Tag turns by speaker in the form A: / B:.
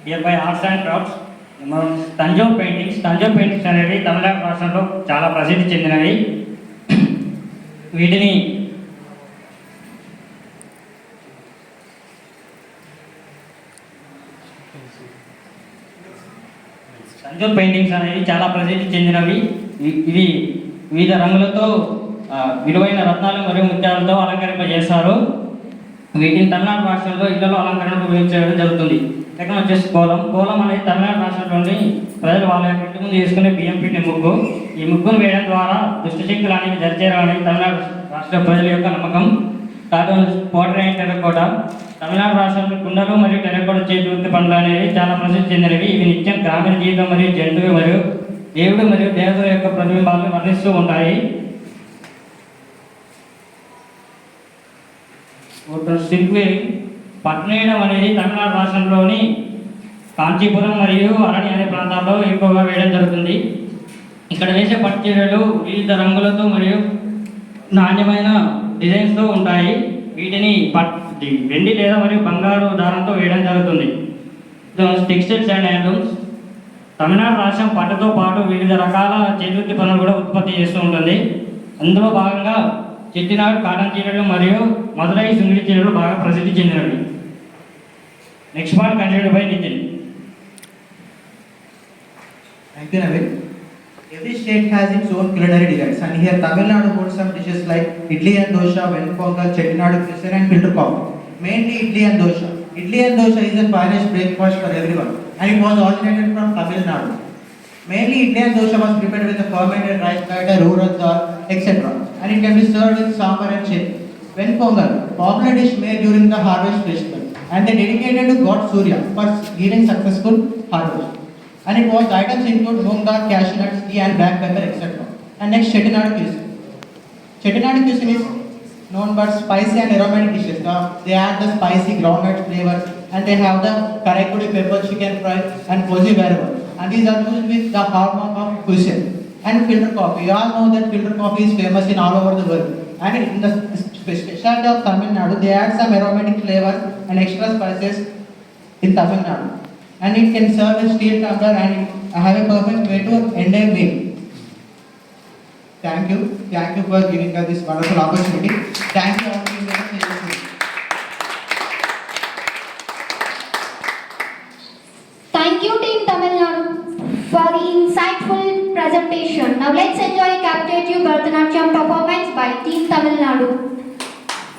A: Near by arts and crafts. Thanjavur paintings అనేవి తమిళనాడు రాష్ట్రంలో చాలా ప్రసిద్ధి చెందినవి. వీటిని తంజావూర్ పెయింటింగ్స్ అనేవి చాలా ప్రసిద్ధి చెందినవి. ఇవి వివిధ రంగులతో విలువైన రత్నాలు మరియు ముత్యాలతో అలంకరింపజేస్తారు. వీటిని తమిళనాడు రాష్ట్రంలో ఇళ్లలో అలంకరణకు ఉపయోగించడం జరుగుతుంది. సెకండ్ వచ్చేసి కోలం అనేది తమిళనాడు రాష్ట్రంలోని ప్రజలు వాళ్ళ యొక్క ఇంటి ముందు చేసుకునే బియ్యం పిండి ముగ్గు. ఈ ముగ్గును వేయడం ద్వారా దుష్టశక్తులు అనేవి జరిచేరావని తమిళనాడు రాష్ట్ర ప్రజల యొక్క నమ్మకం. Pottery and terracotta. తమిళనాడు రాష్ట్రంలో కుండలు మరియు టెర్రకోట చేతి వృత్తి పనులు అనేవి చాలా ప్రసిద్ధి చెందినవి. ఇవి నిత్యం గ్రామీణ జీవితం మరియు జంతువు మరియు దేవుడు మరియు దేవతల యొక్క ప్రతిబింబాలను వర్ణిస్తూ ఉంటాయి. శిల్పి పట్నేయడం అనేది తమిళనాడు రాష్ట్రంలోని కాంచీపురం మరియు అరణి అనే ప్రాంతాల్లో ఎక్కువగా వేయడం జరుగుతుంది. ఇక్కడ వేసే పట్టు చీరలు వివిధ రంగులతో మరియు నాణ్యమైన డిజైన్స్తో ఉంటాయి. వీటిని వెండి లేదా మరియు బంగారు దారంతో వేయడం జరుగుతుంది. Textiles and handlooms. తమిళనాడు రాష్ట్రం పట్టుతో పాటు వివిధ రకాల చేతివృత్తి పనులు కూడా ఉత్పత్తి చేస్తూ ఉంటుంది. అందులో భాగంగా చెట్టినాడు కాటన్ చీరలు మరియు మదురై సుంగిడి చీరలు బాగా ప్రసిద్ధి చెందినవి. Next part continued by Nitin.
B: Thank you, Navin. Every state has its own culinary delights, and here Tamil Nadu holds some dishes like idli and dosha, venpongal, chettinadu cuisine, and filter coffee. Mainly idli and dosha. Idli and dosha is the finest breakfast for everyone, and it was originated from Tamil Nadu. Mainly idli and dosha was prepared with the fermented rice batter, urad dal, etc. And it can be served with sambar and chutney. Venpongal, popular dish made during the harvest festival, and they dedicated to God Surya for giving successful harvest. And it was items include moong dal, cashew nuts, tea and black pepper, etc. And next, chettinadu cuisine. Chettinadu cuisine is known for spicy and aromatic dishes. They add the spicy groundnut flavor, and they have the karaikudi pepper chicken fry and cozy variable. And these are used with the hallmark of cuisine. And filter coffee. You all know that filter coffee is famous in all over the world. And in the specialty of Tamil Nadu, they add some aromatic flavor and extra spices in Tamil Nadu. And it can serve in steel tumbler and have a perfect way to end a meal. Thank you for giving us this wonderful opportunity. Thank you all for being here.
C: Thank you Team Tamil Nadu for the insightful presentation. Now let's enjoy a captivating Bharatanatyam performance by Team Tamil Nadu.